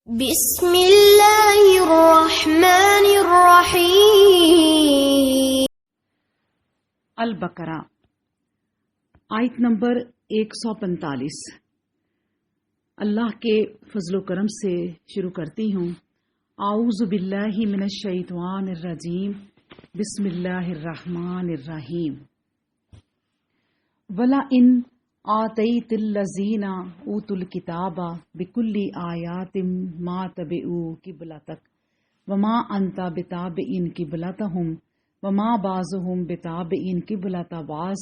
بسم اللہ الرحمن الرحیم۔ البقرہ آیت نمبر 145۔ اللہ کے فضل و کرم سے شروع کرتی ہوں۔ اعوذ باللہ من الشیطان الرجیم، بسم اللہ الرحمن الرحیم۔ وَلَئِنْ آتَيْتَ الَّذِينَ أُوتُوا الْكِتَابَ بِكُلِّ آيَاتٍ مَا تَبِعُوا قِبْلَتَكَ وَمَا أَنْتَ بِتَابِعٍ قِبْلَتَهُمْ وَمَا بَعْضُهُمْ بِتَابِعٍ قِبْلَةَ بَعْضٍ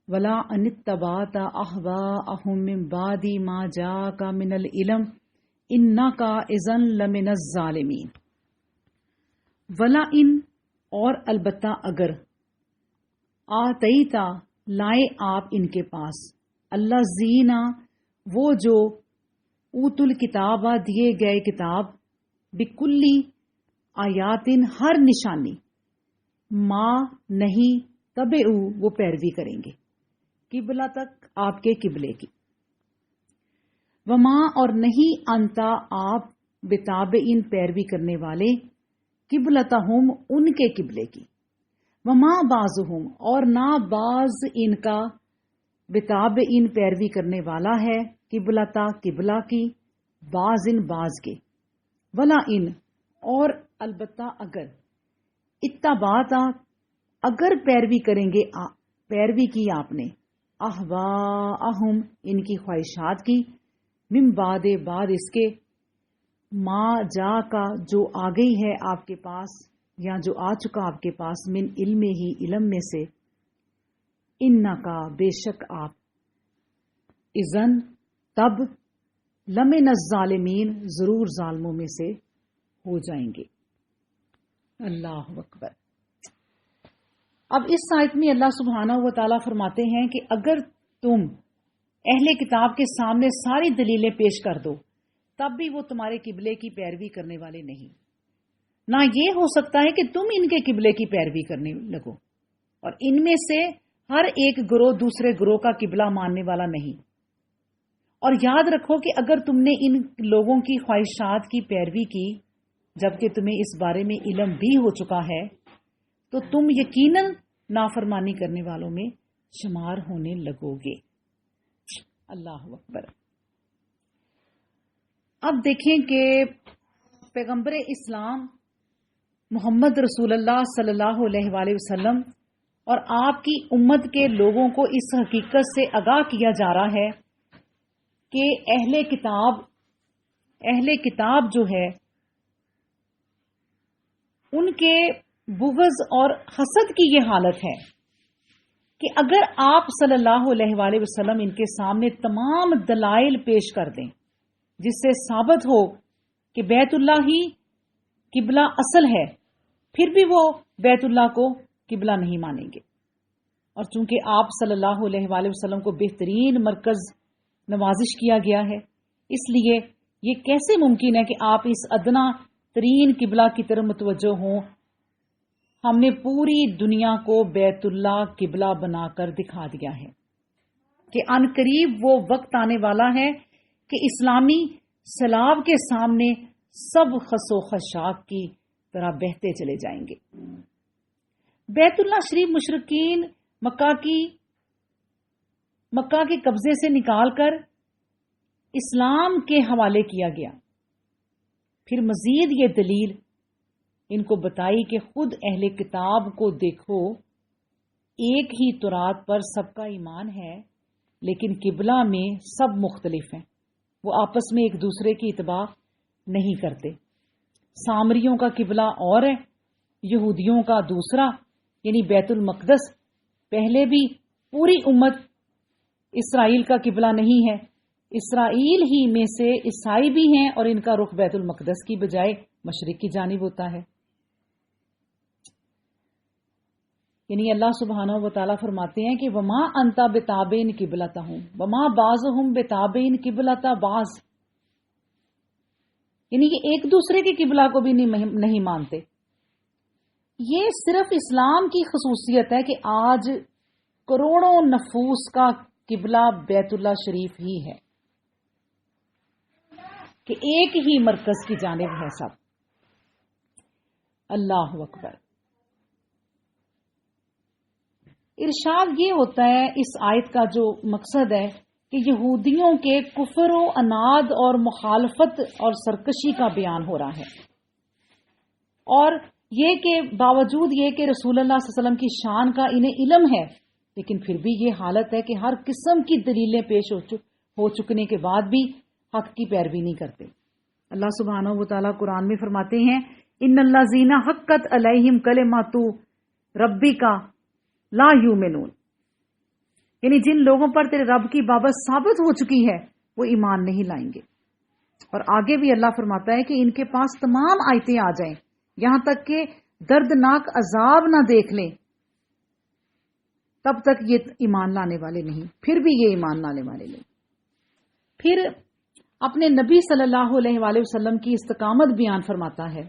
وَلَا إِنِ اتَّبَعْتَ أَهْوَاءَهُمْ مِنْ بَعْدِ مَا جَاءَكَ مِنَ الْعِلْمِ إِنَّكَ إِذًا لَمِنَ الظَّالِمِينَ۔ وَلَئِنْ اور البتہ اگر آتیتا لائے آپ ان کے پاس، اللہ زینا وہ جو اوت الکتابہ دیے گئے کتاب، بکلی آیاتن ہر نشانی، ماں نہیں تبعو وہ پیروی کریں گے، قبلہ تک آپ کے قبلے کی، وما اور نہیں انتا آپ بتابعین پیروی کرنے والے، قبلتہم ان کے قبلے کی، وما بعضہم اور نہ بعض ان کا بتابعین پیروی کرنے والا ہے، قبلتا قبلہ کی، بعض ان بعض کے، ولا ان اور البتہ اگر اتبعتا اگر پیروی کریں گے پیروی کی آپ نے، اہواءہم ان کی خواہشات کی، من بعد اس کے، ما جا کا جو آ گئی ہے آپ کے پاس یا جو آ چکا آپ کے پاس، من علم ہی علم میں سے، انکا بے شک آپ، اذن تب، لمن الظالمین ضرور ظالموں میں سے ہو جائیں گے۔ اللہ اکبر۔ اب اس آیت میں اللہ سبحانہ و تعالیٰ فرماتے ہیں کہ اگر تم اہل کتاب کے سامنے ساری دلیلیں پیش کر دو تب بھی وہ تمہارے قبلے کی پیروی کرنے والے نہیں، نہ یہ ہو سکتا ہے کہ تم ان کے قبلے کی پیروی کرنے لگو، اور ان میں سے ہر ایک گروہ دوسرے گروہ کا قبلہ ماننے والا نہیں۔ اور یاد رکھو کہ اگر تم نے ان لوگوں کی خواہشات کی پیروی کی جبکہ تمہیں اس بارے میں علم بھی ہو چکا ہے تو تم یقیناً نافرمانی کرنے والوں میں شمار ہونے لگو گے۔ اللہ اکبر۔ اب دیکھیں کہ پیغمبر اسلام محمد رسول اللہ صلی اللہ علیہ وآلہ وسلم اور آپ کی امت کے لوگوں کو اس حقیقت سے آگاہ کیا جا رہا ہے کہ اہل کتاب جو ہے ان کے بغض اور حسد کی یہ حالت ہے کہ اگر آپ صلی اللہ علیہ وآلہ وسلم ان کے سامنے تمام دلائل پیش کر دیں جس سے ثابت ہو کہ بیت اللہ ہی قبلہ اصل ہے، پھر بھی وہ بیت اللہ کو قبلہ نہیں مانیں گے، اور چونکہ آپ صلی اللہ علیہ وآلہ وسلم کو بہترین مرکز نوازش کیا گیا ہے، اس لیے یہ کیسے ممکن ہے کہ آپ اس ادنا ترین قبلہ کی طرف متوجہ ہوں؟ ہم نے پوری دنیا کو بیت اللہ قبلہ بنا کر دکھا دیا ہے کہ ان قریب وہ وقت آنے والا ہے کہ اسلامی سیلاب کے سامنے سب خس و خشاک کی طرح بہتے چلے جائیں گے۔ بیت اللہ شریف مشرکین مکہ کے قبضے سے نکال کر اسلام کے حوالے کیا گیا۔ پھر مزید یہ دلیل ان کو بتائی کہ خود اہل کتاب کو دیکھو، ایک ہی تورات پر سب کا ایمان ہے لیکن قبلہ میں سب مختلف ہیں، وہ آپس میں ایک دوسرے کی اتباع نہیں کرتے۔ سامریوں کا قبلہ اور ہے، یہودیوں کا دوسرا یعنی بیت المقدس، پہلے بھی پوری امت اسرائیل کا قبلہ نہیں ہے، اسرائیل ہی میں سے عیسائی بھی ہیں اور ان کا رخ بیت المقدس کی بجائے مشرق کی جانب ہوتا ہے۔ یعنی اللہ سبحانہ و تعالیٰ فرماتے ہیں کہ وما انتا بتابعین قبلتہم وما بعضہم بتابعین قبلۃ بعض، یعنی کہ ایک دوسرے کے قبلہ کو بھی نہیں مانتے۔ یہ صرف اسلام کی خصوصیت ہے کہ آج کروڑوں نفوس کا قبلہ بیت اللہ شریف ہی ہے۔ کہ ایک ہی مرکز کی جانب ہے سب. اللہ اکبر. ارشاد یہ ہوتا ہے اس آیت کا جو مقصد ہے کہ یہودیوں کے کفر و عناد اور مخالفت اور سرکشی کا بیان ہو رہا ہے، اور یہ کہ باوجود یہ کہ رسول اللہ صلی اللہ علیہ وسلم کی شان کا انہیں علم ہے، لیکن پھر بھی یہ حالت ہے کہ ہر قسم کی دلیلیں پیش ہو چکنے کے بعد بھی حق کی پیروی نہیں کرتے. اللہ سبحانہ و تعالیٰ قرآن میں فرماتے ہیں ان الذین حقت علیہم کلمۃ ربک لا یؤمنون، یعنی جن لوگوں پر تیرے رب کی بابت ثابت ہو چکی ہے وہ ایمان نہیں لائیں گے. اور آگے بھی اللہ فرماتا ہے کہ ان کے پاس تمام آیتیں آ جائیں، یہاں تک کہ دردناک عذاب نہ دیکھ لیں، تب تک یہ ایمان لانے والے نہیں، پھر بھی یہ ایمان لانے والے نہیں. پھر اپنے نبی صلی اللہ علیہ وآلہ وسلم کی استقامت بیان فرماتا ہے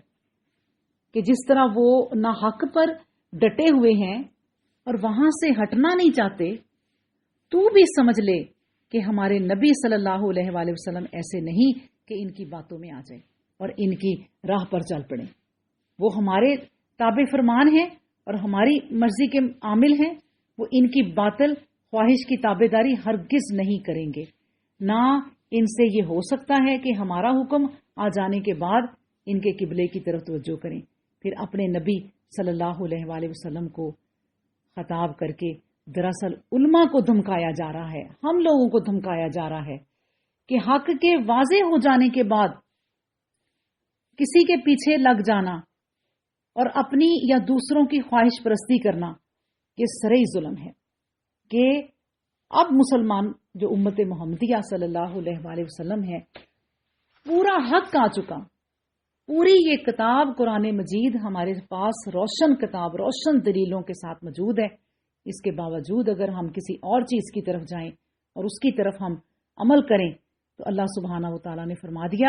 کہ جس طرح وہ نہ حق پر ڈٹے ہوئے ہیں اور وہاں سے ہٹنا نہیں چاہتے، تو بھی سمجھ لے کہ ہمارے نبی صلی اللہ علیہ وآلہ وسلم ایسے نہیں کہ ان کی باتوں میں آ جائیں اور ان کی راہ پر چل پڑیں. وہ ہمارے تابع فرمان ہیں اور ہماری مرضی کے عامل ہیں. وہ ان کی باطل خواہش کی تابع داری ہرگز نہیں کریں گے. نہ ان سے یہ ہو سکتا ہے کہ ہمارا حکم آ جانے کے بعد ان کے قبلے کی طرف توجہ کریں. پھر اپنے نبی صلی اللہ علیہ وآلہ وسلم کو خطاب کر کے دراصل علماء کو دھمکایا جا رہا ہے، ہم لوگوں کو دھمکایا جا رہا ہے کہ حق کے واضح ہو جانے کے بعد کسی کے پیچھے لگ جانا اور اپنی یا دوسروں کی خواہش پرستی کرنا یہ سرئی ظلم ہے. کہ اب مسلمان جو امت محمدیہ صلی اللہ علیہ وآلہ وسلم ہے، پورا حق آ چکا. پوری یہ کتاب قرآن مجید ہمارے پاس روشن کتاب، روشن دلیلوں کے ساتھ موجود ہے. اس کے باوجود اگر ہم کسی اور چیز کی طرف جائیں اور اس کی طرف ہم عمل کریں تو اللہ سبحانہ و تعالیٰ نے فرما دیا